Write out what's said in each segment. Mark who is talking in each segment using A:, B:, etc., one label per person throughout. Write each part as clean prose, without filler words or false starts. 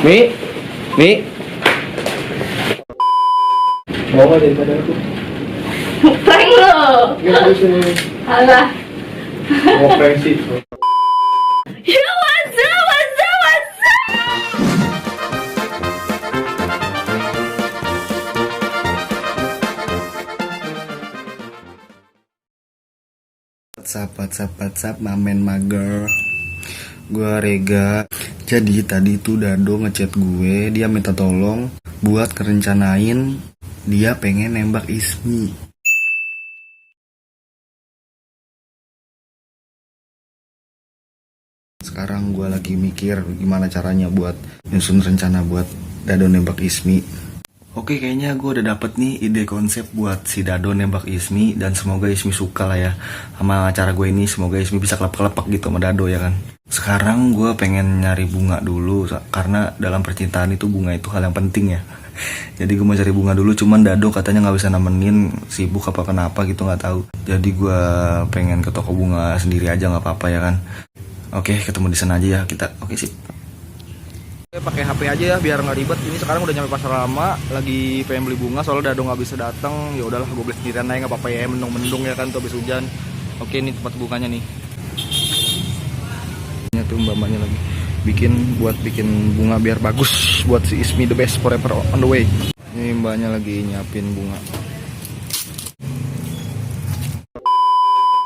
A: Mi. Mau apa daripada aku?
B: Prank lo.
A: Nggak bisa nih.
B: Alah.
A: Mau prank sih.
B: Ya what's up?
C: WhatsApp, mamen mager. Gua Rega. Jadi tadi tuh Dado ngechat gue, dia minta tolong buat kerencanain dia pengen nembak Ismi. Sekarang gue lagi mikir gimana caranya buat nyusun rencana buat Dado nembak Ismi. Oke, kayaknya gue udah dapet nih ide konsep buat si Dado nembak Ismi. Dan semoga Ismi suka lah ya sama acara gue ini. Semoga Ismi bisa kelepak-kelepak gitu sama Dado ya kan. Sekarang gue pengen nyari bunga dulu, karena dalam percintaan itu bunga itu hal yang penting ya. Jadi gue mau cari bunga dulu, cuman Dado katanya gak bisa nemenin, sibuk apa kenapa gitu gak tahu. Jadi gue pengen ke toko bunga sendiri aja, gak apa-apa ya kan. Oke, ketemu di sana aja ya kita. Oke, sip.
D: Pakai HP aja ya biar nggak ribet. Ini sekarang udah nyampe pasar lama, lagi pengen beli bunga soalnya Dado nggak bisa datang. Ya udahlah, gue beli sendirian aja nggak apa-apa ya, mendung-mendung ya kan tuh habis hujan. Oke, ini tempat bunganya nih. Ini tuh mbak-mbaknya lagi bikin bunga biar bagus buat si Ismi the best forever on the way. Ini mbaknya lagi nyiapin bunga.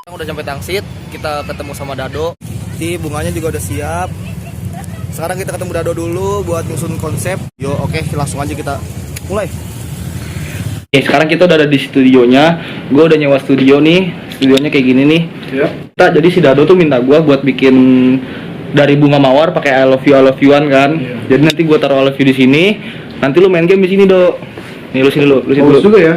D: Udah sampai Tangsit, kita ketemu sama Dado. Di bunganya juga udah siap. Sekarang kita ketemu Dado dulu buat nyusun konsep. Yo, oke, langsung aja kita mulai.
A: Oke, sekarang kita udah ada di studionya. Gue udah nyewa studio nih. Studionya kayak gini nih.
D: Ya.
A: Jadi si Dado tuh minta gue buat bikin dari bunga mawar pakai I love you-an kan.
D: Iya.
A: Jadi nanti gue taruh I love you di sini. Nanti lu main game di sini, Do. Nih lu sini lu sini
D: Bagus
A: dulu.
D: juga ya.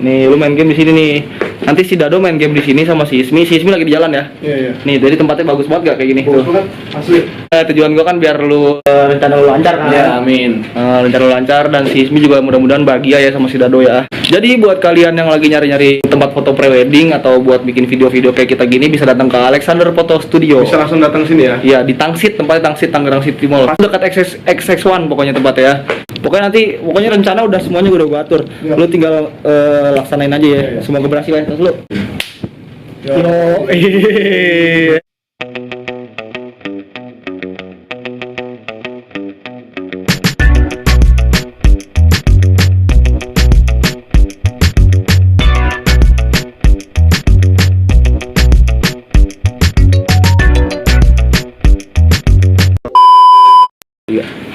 A: Nih lu main game di sini nih. Nanti si Dado main game di sini sama si Ismi. Si Ismi lagi di jalan ya.
D: Iya.
A: Nih, jadi tempatnya bagus banget gak kayak gini?
D: Bagus banget, asli.
A: Tujuan gue kan biar lu rencana lu lancar kan.
D: Ya, amin.
A: Rencana lu lancar dan si Ismi juga mudah-mudahan bahagia ya sama si Dado ya. Jadi buat kalian yang lagi nyari-nyari tempat foto prewedding atau buat bikin video-video kayak kita gini, bisa datang ke Alexander Photo Studio.
D: Bisa langsung datang sini ya.
A: Iya, di Tangsit, tempatnya Tangsit, Tangerang City Mall. Dekat XX1 pokoknya tempatnya ya. Pokoknya rencana udah semuanya udah gua atur.
D: Ya.
A: Lu tinggal laksanain aja ya. Semoga berhasil ya. Terus lu. Yo.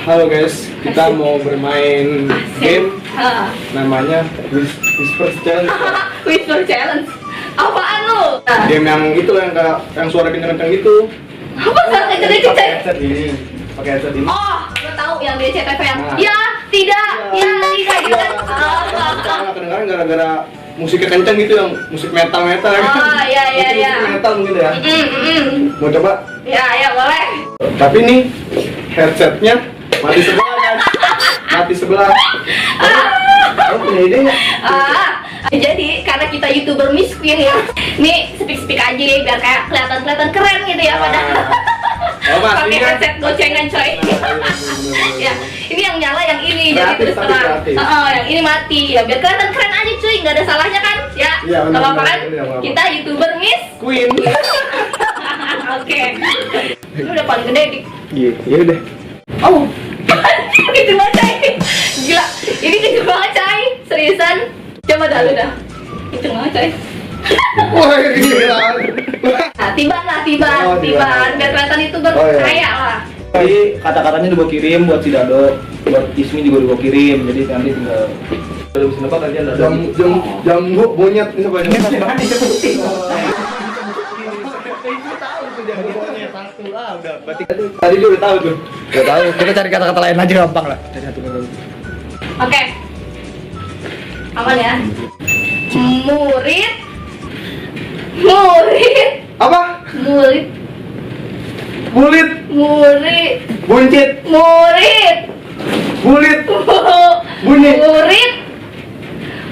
D: Halo guys, kita mau bermain game namanya Whisper Challenge.
B: Whisper challenge. Apaan lu?
D: Game yang itu yang suara kenceng-kenceng gitu.
B: Apa suara kenceng-kenceng?
D: Pakai headset ini. Pakai headset ini.
B: Oh, lu tahu yang di CTV yang
D: Nah.
B: ya, tidak, ya, tidak gitu kan.
D: Kedengaran gara-gara musiknya kenceng gitu, yang musik metal ya.
B: Oh, iya.
D: Musik metal mungkin ya. Mau coba?
B: Ya, boleh.
D: Tapi nih headsetnya mati sebelah kan? Mati sebelah. Kamu punya ide nggak?
B: Jadi karena kita YouTuber Miss Queen ya, nih speak aja biar kayak kelihatan keren gitu ya pada
D: Oh, Mas,
B: pakai
D: ini kan?
B: headset gocengan coy. Ya, ini yang nyala yang ini jadi
D: Kreatif,
B: terus
D: tapi
B: terang.
D: kreatif.
B: Yang ini mati ya biar kelihatan keren aja cuy, nggak ada salahnya kan? Ya,
D: Iya, benar,
B: nggak apa-apa kan?
D: benar, benar,
B: Kita YouTuber Miss.
D: Queen.
B: Oke. Lu udah paling gede dik.
D: Iya, ya udah.
B: Oh, gitu banget coy. Gila, ini gitu banget coy. Seriusan. Coba dah lu dah. Itu banget coy.
D: Wah, gila.
B: Nah, tiban
D: Oh,
B: tiban.
D: tiban.
B: Biar kelihatan itu
D: Oh, iya.
B: kaya lah.
A: Jadi kata-katanya udah gua kirim buat si Dado, buat Ismi juga udah gua kirim. Jadi nanti tinggal udah bisa nebak aja Dado.
D: Jambu monyet ini siapa? Ini
A: Jangan disebutin.
D: Tadi dia udah tahu tuh.
A: Gak tahu, kita cari kata-kata lain aja gampang lah. Cari satu kata.
B: Oke. Aman ya. Murid.
D: Apa?
B: Murid.
D: Bulit, buncit,
B: Murid.
D: bulit, bunyi.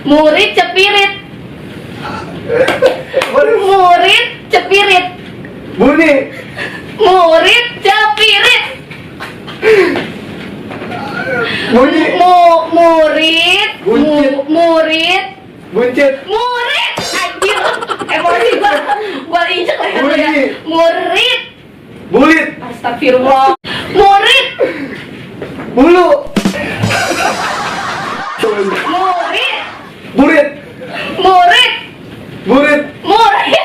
B: Murid cepirit. Murid cepirit.
D: Bunyi.
B: Murid cepirit.
A: Bunyi.
B: Murid.
A: Buncit.
B: Murid.
A: Buncit.
B: Murid. Anjir. Emosi gua injek leher lu ya.
A: Bunyi.
B: Murid.
A: Bulit.
B: Astagfirullah. Murid.
A: Bulu.
B: Murid.
A: Burit.
B: Murid.
A: Burit.
B: Murid.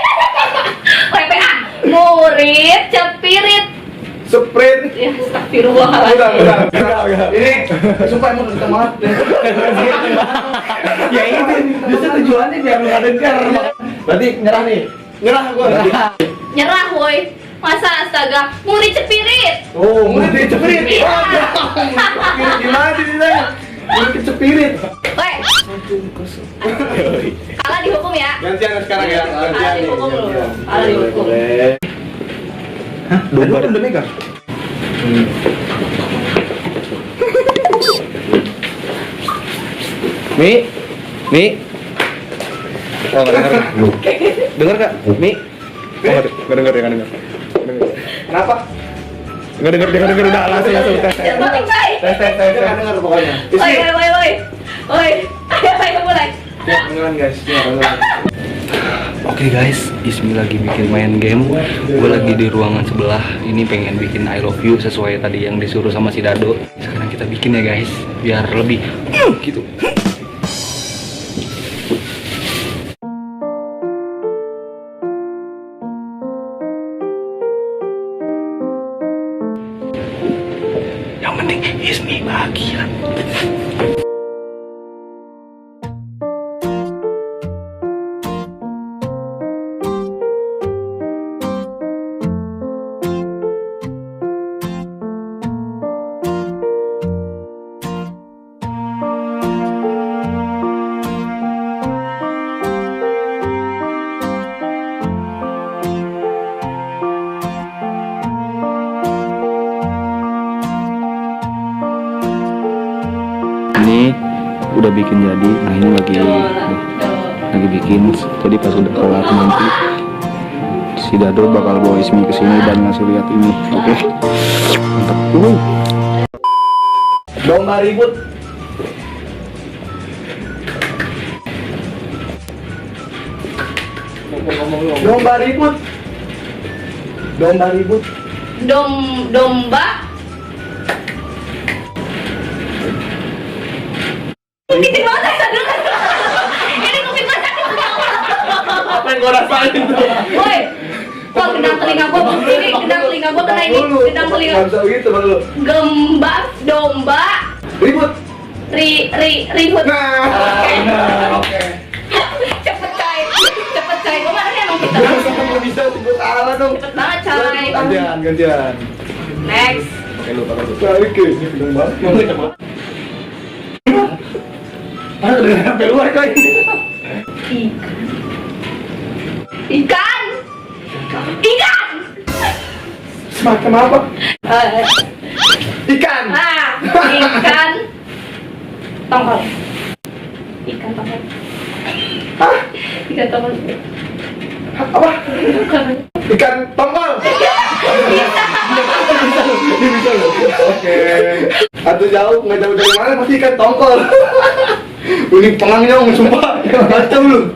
B: PPA. Murid cepirit.
A: Sprint.
B: Ya, astagfirullahaladzim.
A: Udah. Ini sumpah emang kita banget. Ya ini justru tujuannya biar lu gak denger. Berarti nyerah nih. Nyerah gua.
B: Nyerah, woi. Masa astaga, murid cepirit.
A: Oh, murid cepirit.
B: Iya.
A: Gimana ceritanya? Murid cepirit.
B: Woi. Kalah dihukum ya.
A: Gantian sekarang ya.
B: Kalah dihukum lu. Kalah dihukum.
A: Hah? Domba udah megang? Mi. Oh, nggak denger. Dengar nggak? Mi. Oh, nggak denger. Kenapa? Nggak denger. Udah, langsung tes.
B: Jangan batik, Cai.
A: Tes. Nggak denger pokoknya.
B: Woi. Ayo mulai.
A: Beneran guys.
C: Oke guys, Ismi lagi bikin main game. Gue lagi di ruangan sebelah. Ini pengen bikin I love you sesuai tadi yang disuruh sama si Dado. Sekarang kita bikin ya guys, biar lebih gitu. Yang penting Ismi bahagia. Ini udah bikin jadi. Nah ini lagi bikin. Jadi pas udah kelar nanti si Dado bakal bawa Ismi ke sini dan ngasih lihat ini. Oke. Mantap.
A: Domba ribut. Domba ribut.
B: Domba. Gede banget ya, ini kuping banget.
A: Apa yang gua rasain tuh?
B: Woi. Wah, gendang telinga gua begini, gendang telinga gua kena ini, gendang telinga.
A: Nggak bisa begitu baru.
B: Domba.
A: Ribut.
B: Ribut.
A: Oke.
B: Cepet Cai. Gua mana nih emang kita.
A: Nggak bisa sebut salah dong.
B: Cepet banget Cai.
A: Gantian.
B: Next.
A: Oke, lu pakai dulu. Oke, ini belum banget. Udah sampai luar coy.
B: Ikan.
A: Semacam apa? Ikan.
B: Ikan tongkol.
A: Hah?
B: Ikan tongkol.
A: Apa? Ikan tongkol. Ini bisa loh. Oke. Atau jauh, nggak jauh dari mana pasti ikan tongkol. Ini pengangnya sumpah. Macam lu.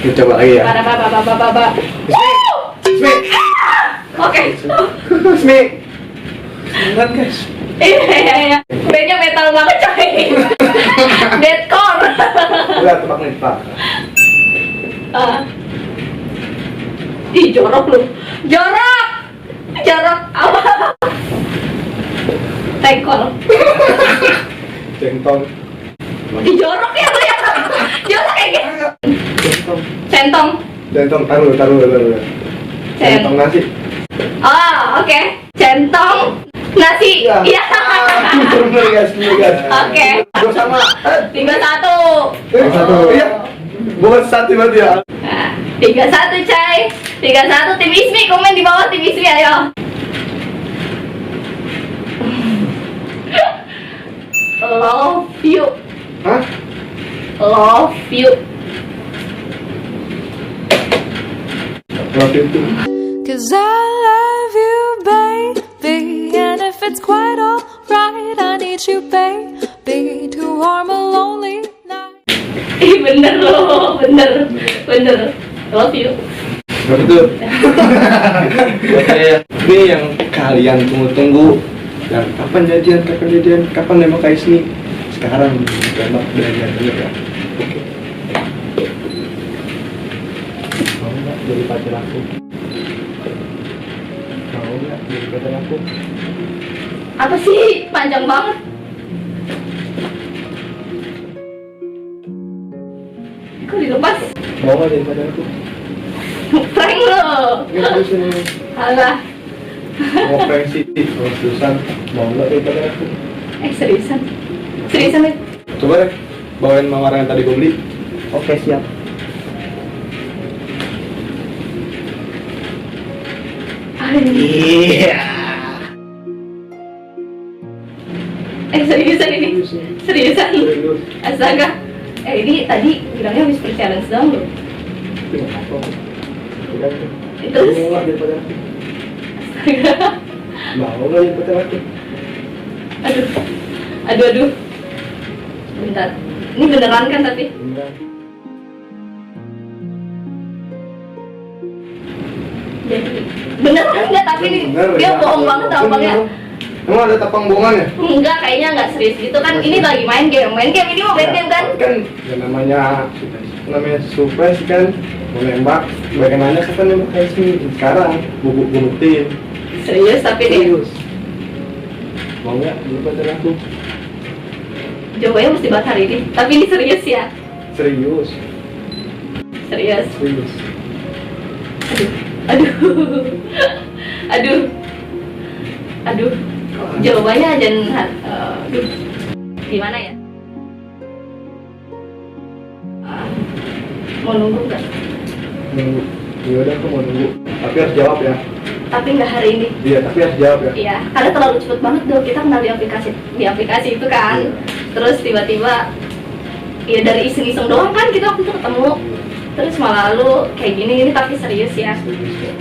A: Kita coba lagi ya. Ismi.
B: Oke.
A: Ismi. Sebentar guys.
B: Iya. Bandnya metal banget coy. Deadcore.
A: Udah tebak nih, Pak.
B: Ih, jorok lu. Jorok apa? Tengkol.
A: Centong.
B: Ih, jorok ya lu ya. Jorok kayak gitu. Centong.
A: Taruh. Centong nasi.
B: Oh, oke. Centong nasi. Iya.
A: Bener guys.
B: Oke.
A: Gua sama.
B: 3-1.
A: Satu. Iya. Gua satu berarti ya.
B: 3-1 Cai. 3-1 tim Ismi, komen di bawah tim Ismi ayo. Love you.
A: Hah?
B: Love you.
A: Love you too.
E: Cause I love you, baby. And if it's quite alright, night. I need you, baby, to warm a lonely night.
B: Ih bener loh, bener. Love you.
D: Betul. Oke, ini yang kalian tunggu-tunggu. Dan kapan jadian, kapan nembak Kak Ismi? Sekarang nembak belajar dulu ya. Oke. Mau nggak jadi pacar aku? Mau nggak jadi pacar aku?
B: Apa sih? Panjang banget. Kok dilepas?
D: Mau nggak jadi pacar aku?
B: Prank lo.
D: Nggak terus ini.
B: Alah.
D: Mau prank sih, terus terusan. Mau nggak jadi pacar aku?
B: Seriusan? Seriusan nih?
D: Coba deh, bawain mawar yang tadi gue beli. Oke, siap.
B: Iya. Seriusan ini? Seriusan?
D: Serius.
B: Astaga. Ini tadi bilangnya whisper challenge doang loh. Terus?
D: Mau nggak jadi pacar aku?
B: Astaga.
D: Mau nggak jadi pacar aku?
B: Aduh. Bentar. Ini beneran kan tapi?
D: Beneran.
B: Jadi beneran nggak tapi nih?
D: Bener,
B: Dia
D: ya.
B: bohong banget tau bang ya?
D: Emang ada tapang bohongannya?
B: Enggak, kayaknya nggak serius gitu kan. Ini lagi main game. Ini mau main game kan?
D: Kan ya namanya surprise kan, mau nembak. Bagaimana kapan nembak Kak Ismi? Sekarang, bubuk buktiin.
B: Serius tapi nih.
D: Serius. Mau nggak jadi pacar aku?
B: Jawabannya mesti bahas hari ini. Tapi ini serius ya?
D: Serius.
B: Serius.
D: Serius.
B: Aduh. Jawabannya jangan. Aduh. Gimana ya? Mau nunggu nggak?
D: Nunggu. Ya udah, aku mau nunggu. Tapi harus jawab ya.
B: Tapi nggak hari ini.
D: Iya, tapi harus jawab ya.
B: Iya, karena terlalu cepet banget dong. Kita kenal di aplikasi itu kan.
D: Iya.
B: Terus tiba-tiba ya dari iseng-iseng doang kan kita waktu itu ketemu. Terus malah lu kayak gini tapi serius ya.
D: Serius ya.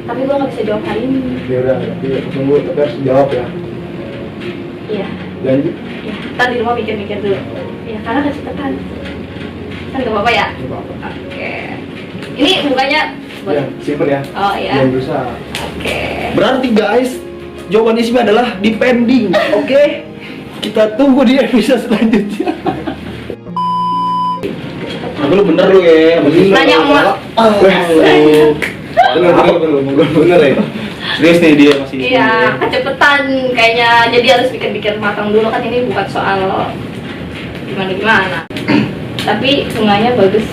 B: Tapi gua nggak bisa jawab hari ini.
D: Ya udah, tapi aku tunggu. Tapi harus jawab ya.
B: Iya.
D: Janji.
B: Ya, ntar di rumah mikir-mikir dulu. Ya, karena kecepatan. Kan gak apa-apa ya?
D: Nggak apa-apa.
B: Oke. Ini bukanya buat...
D: Ya, simpen ya.
B: Oh iya.
D: Jangan berusaha.
B: Oke.
A: Berarti guys, jawaban Ismi adalah depending. Oke? Kita tunggu di episode selanjutnya. Tapi lu bener lu ya.
B: Nanya emak.
D: Bener ya.
A: Serius nih dia masih.
B: Iya, kecepatan kayaknya. Jadi harus pikir-pikir matang dulu kan ini bukan soal gimana-gimana. Tapi bunganya bagus.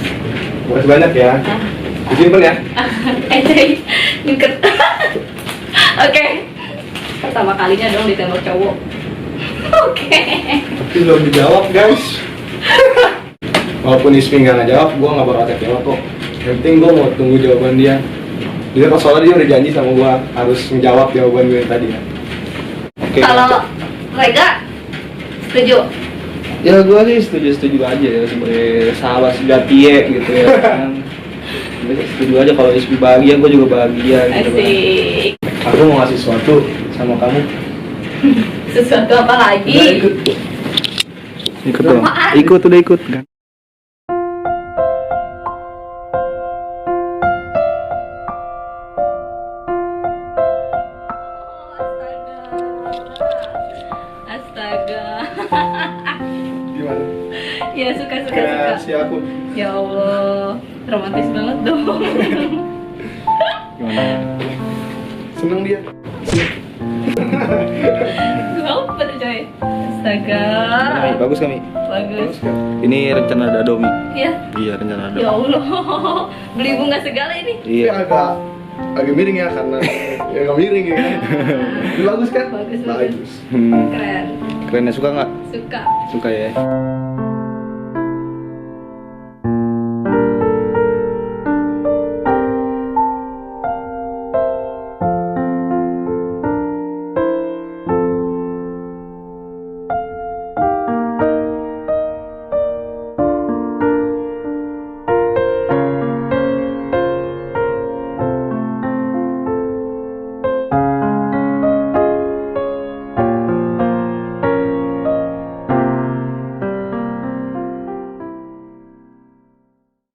D: Makasih banyak ya.
B: Ah.
D: Disimpan ya.
B: Ejay, nyuket. Oke. Pertama kalinya dong ditembak cowok. Oke.
D: Tapi belum dijawab guys. Walaupun Ismi nggak ngejawab, gue nggak bakal kecewa kok. Yang penting gue mau tunggu jawaban dia. Dia pas soalnya dia udah janji sama gue harus menjawab jawaban gue yang tadi ya.
A: Oke.
B: Kalau Rega setuju.
A: Ya gue sih setuju aja ya sebagai sahabat sejati ya gitu ya kan. Gue setuju aja kalau Ismi bahagia, gue juga bahagia gitu kan.
B: Asik.
D: Aku mau ngasih sesuatu sama kamu.
B: Sesuatu apa lagi?
A: Ikut dong.
B: Apaan?
A: Ikut udah ikut kan.
B: Astaga.
D: Gimana?
B: Ya suka.
D: Kreasi aku.
B: Ya Allah, romantis banget dong.
A: Gimana?
D: Seneng dia.
B: Apa tuh coy? Astaga.
A: Mi, bagus kami.
B: Bagus.
A: Ini rencana Dado Mi.
B: Ya.
A: Iya rencana Dado.
B: Ya Allah. Beli bunga segala ini.
D: Tapi
A: Iya.
D: agak miring ya karena ya agak miring ya kan. Ini bagus kan?
B: Bagus.
D: Bagus.
A: Hmm.
B: Keren.
A: Kerennya suka nggak?
B: Suka.
A: Suka ya.